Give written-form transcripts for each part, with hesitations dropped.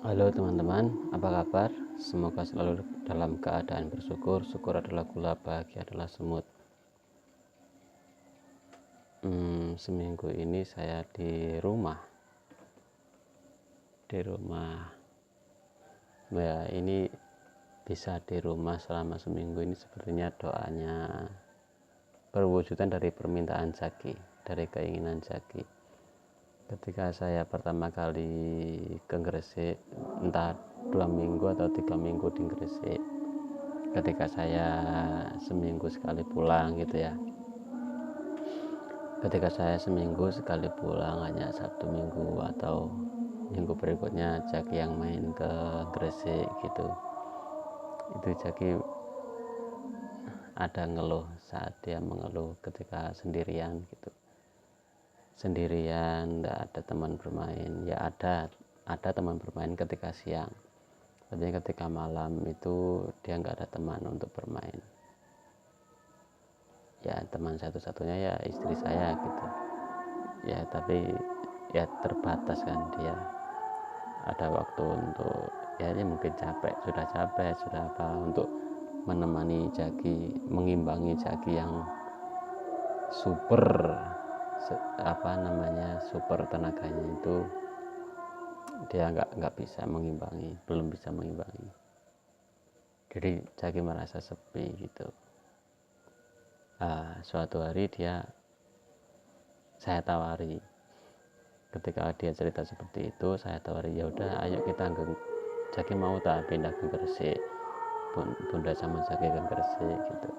Halo teman-teman, apa kabar? Semoga selalu dalam keadaan bersyukur. Syukur adalah gula, bahagia adalah semut. Seminggu ini saya di rumah. Ya, ini bisa di rumah selama seminggu ini sepertinya doanya perwujudan dari permintaan Zaki, dari keinginan Zaki. Ketika saya pertama kali ke Gresik, entah 2 minggu atau 3 minggu di Gresik, ketika saya seminggu sekali pulang gitu ya, ketika saya seminggu sekali pulang, hanya Sabtu Minggu atau minggu berikutnya Zaki yang main ke Gresik gitu, itu Zaki ada ngeluh saat dia mengeluh ketika sendirian gitu, sendirian, tidak ada teman bermain. Ya ada teman bermain ketika siang, tapi ketika malam itu dia nggak ada teman untuk bermain. Ya teman satu-satunya ya istri saya gitu ya, tapi ya terbatas kan, dia ada waktu untuk ya ini mungkin sudah capek sudah apa, untuk menemani Zaki, mengimbangi Zaki yang super super tenaganya itu, dia nggak bisa mengimbangi, belum bisa mengimbangi. Jadi Zaki merasa sepi gitu. Suatu hari saya tawari, ketika dia cerita seperti itu, saya tawari, ya udah ayo kita Zaki mau tak pindah ke Gresik, Bunda sama Zaki ke Gresik gitu.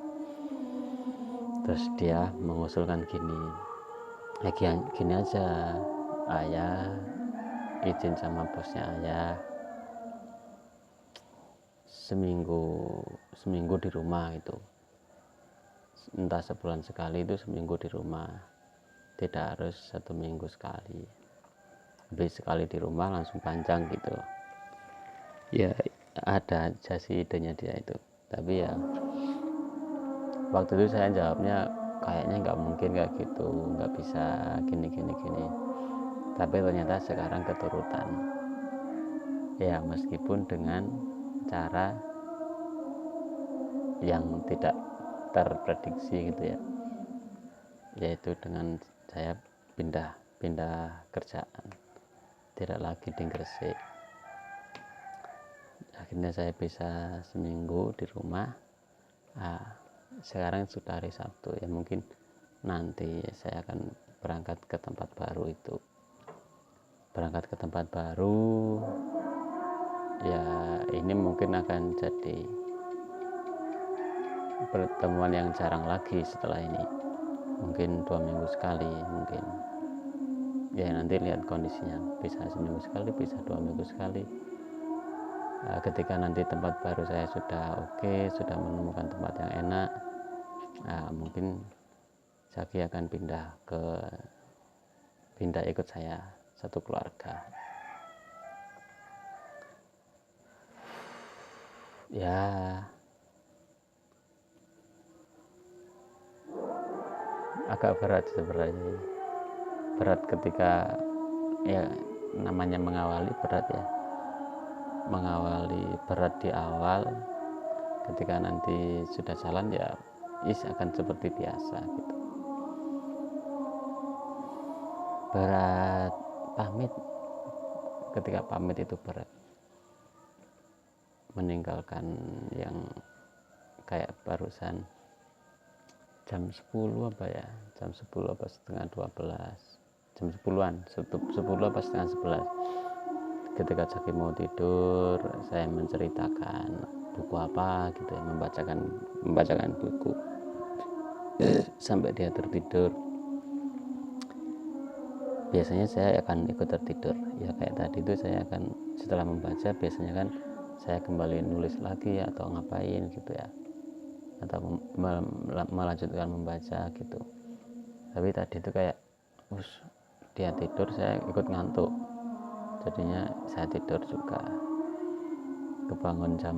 Terus dia mengusulkan gini, ya gini aja, ayah izin sama bosnya ayah seminggu di rumah itu, entah sebulan sekali, itu seminggu di rumah, tidak harus 1 minggu sekali. Habis sekali di rumah langsung panjang gitu ya, ada aja sih idenya dia itu. Tapi ya waktu itu saya jawabnya kayaknya nggak mungkin kayak gitu, nggak bisa gini. Tapi ternyata sekarang keturutan ya, meskipun dengan cara yang tidak terprediksi gitu ya, yaitu dengan saya pindah kerjaan, tidak lagi di Gresik. Akhirnya saya bisa seminggu di rumah. Sekarang sudah hari Sabtu ya, mungkin nanti saya akan berangkat ke tempat baru ya. Ini mungkin akan jadi pertemuan yang jarang lagi setelah ini, mungkin 2 minggu sekali, mungkin ya nanti lihat kondisinya, bisa seminggu sekali, bisa 2 minggu sekali. Ketika nanti tempat baru saya sudah oke, sudah menemukan tempat yang enak, mungkin Zaki akan pindah ikut saya, satu keluarga ya. Agak berat sebenarnya, berat ketika ya namanya mengawali, berat ya, berat di awal. Ketika nanti sudah jalan ya akan seperti biasa gitu. Berat ketika pamit itu berat, meninggalkan yang kayak barusan jam 10 apa setengah 12, jam 10-an, 10 apa setengah 11, ketika Zaki mau tidur, saya menceritakan buku apa gitu ya, membacakan buku sampai dia tertidur. Biasanya saya akan ikut tertidur ya, kayak tadi itu saya akan setelah membaca, biasanya kan saya kembali nulis lagi atau ngapain gitu ya, atau melanjutkan membaca gitu. Tapi tadi itu kayak dia tidur, saya ikut ngantuk, jadinya saya tidur juga, kebangun jam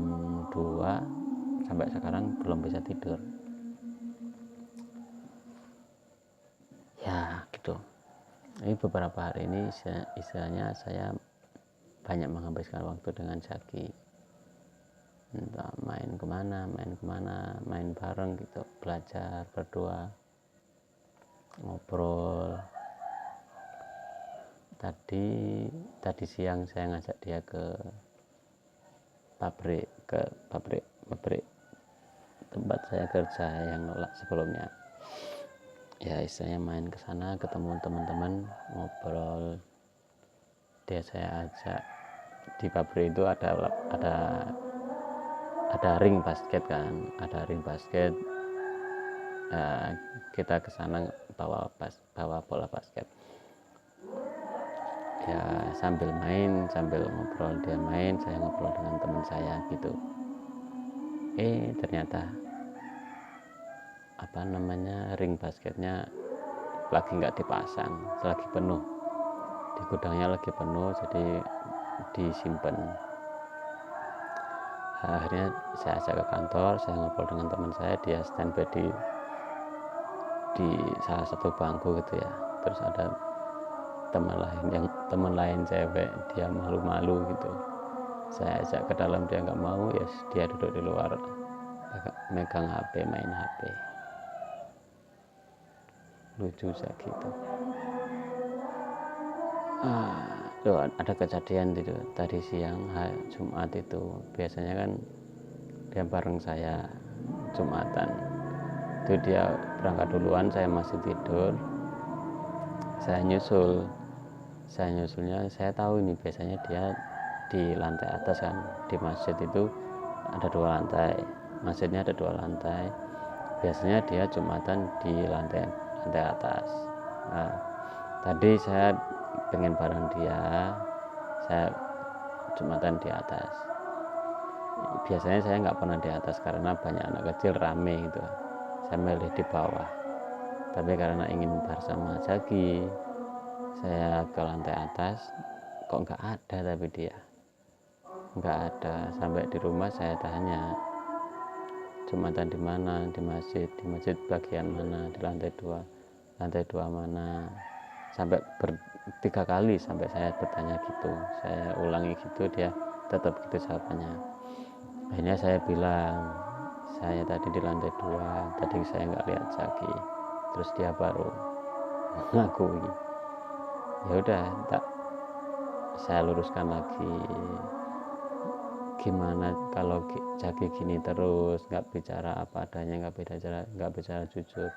2, sampai sekarang belum bisa tidur ya gitu. Ini beberapa hari ini istilahnya saya banyak menghabiskan waktu dengan Jaki, entah main kemana, main bareng gitu, belajar berdua, ngobrol. Tadi siang saya ngajak dia ke pabrik tempat saya kerja yang sebelumnya. Ya istilahnya main ke sana, ketemu teman-teman, ngobrol. Dia saya ajak, di pabrik itu ada ring basket kan, kita ke sana bawa bola basket. Ya sambil main, sambil ngobrol, dia main, saya ngobrol dengan teman saya gitu. Ternyata ring basketnya lagi nggak dipasang, lagi penuh, di gudangnya lagi penuh, jadi disimpan. Akhirnya saya ajak ke kantor, saya ngobrol dengan teman saya, dia standby di salah satu bangku gitu ya. Terus ada teman lain cewek, dia malu-malu gitu, saya ajak ke dalam, dia nggak mau, ya dia duduk di luar megang HP, main HP. Lucu saja gitu. Ada kejadian gitu tadi siang, Jumat itu biasanya kan dia bareng saya Jumatan itu, dia berangkat duluan, saya masih tidur, saya nyusulnya. Saya tahu ini biasanya dia di lantai atas kan, di masjid itu ada 2 lantai, masjidnya ada 2 lantai, biasanya dia Jumatan di lantai atas. Tadi saya pengen bareng dia, saya Jumatan di atas. Biasanya saya nggak pernah di atas karena banyak anak kecil, rame gitu, saya milih di bawah. Tapi karena ingin bersama Jaki, saya ke lantai atas, kok nggak ada, tapi dia nggak ada. Sampai di rumah saya tanya, Jumatan di mana? Di masjid bagian mana? Di lantai 2 mana? Sampai 3 kali sampai saya bertanya gitu, saya ulangi gitu, dia tetap gitu jawabannya. Akhirnya saya bilang, saya tadi di lantai 2, tadi saya nggak lihat Jaki. Terus dia baru mengakui. Ya udah, saya luruskan lagi, gimana kalau Jaki gini terus, nggak bicara apa adanya, nggak bicara jujur,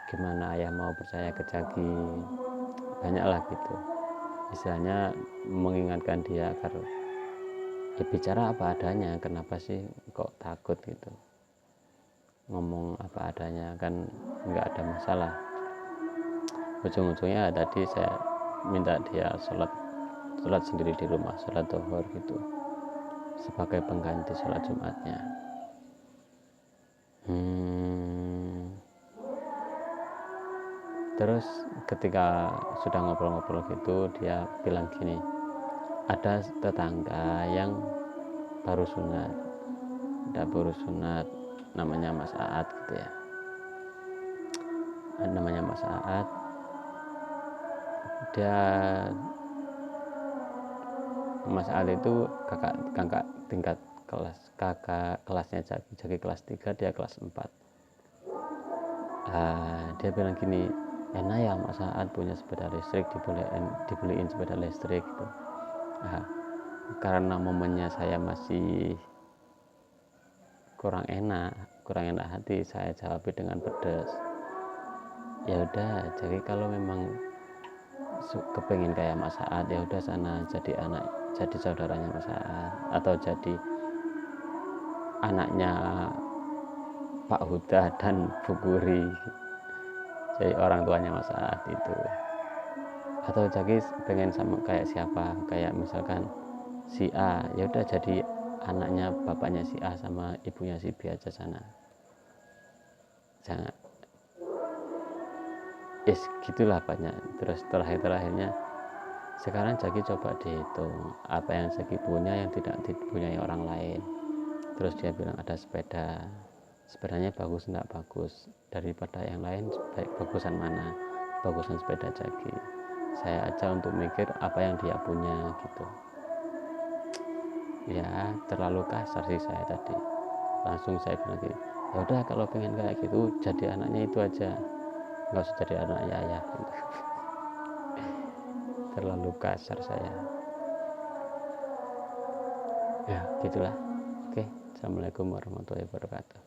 gimana ayah mau percaya ke Jaki? Banyaklah gitu, istilahnya mengingatkan dia agar bicara apa adanya. Kenapa sih kok takut gitu, ngomong apa adanya kan nggak ada masalah. Ujung-ujungnya tadi saya minta dia sholat sendiri di rumah, sholat zuhur gitu, sebagai pengganti sholat Jumatnya. Terus ketika sudah ngobrol-ngobrol gitu, dia bilang gini, ada tetangga yang baru sunat, namanya Mas Aat gitu ya. Namanya Mas Aat, Mas Aat itu kakak tingkat kelasnya Jaki kelas 3, dia kelas 4. Dia bilang gini, enak ya Mas Aat punya sepeda listrik, dibeliin sepeda listrik gitu. Karena momennya saya masih kurang enak hati, saya jawab dengan pedas. Ya udah, jadi kalau memang kepengen kayak Mas Aat, ya udah sana jadi saudaranya Mas Aat, atau jadi anaknya Pak Huda dan Bu Guri, jadi orang tuanya Mas Aat itu. Atau Jaki pengen sama kayak siapa, kayak misalkan si A, ya udah jadi anaknya bapaknya si A sama ibunya si B aja sana. Jangan, gitulah banyak. Terus terakhirnya sekarang Jaki coba dihitung apa yang Jaki punya yang tidak dipunyai orang lain. Terus dia bilang ada sepedanya bagus enggak bagus, daripada yang lain bagusan mana? Bagusan sepeda Jaki. Saya aja untuk mikir apa yang dia punya gitu. ya terlalu kasar sih saya tadi. Langsung saya bilang gitu, ya udah kalau pengen kayak gitu jadi anaknya itu aja, nggak usah jadi anak ayah gitu. Terlalu kasar saya. Ya gitulah. Oke, assalamualaikum warahmatullahi wabarakatuh.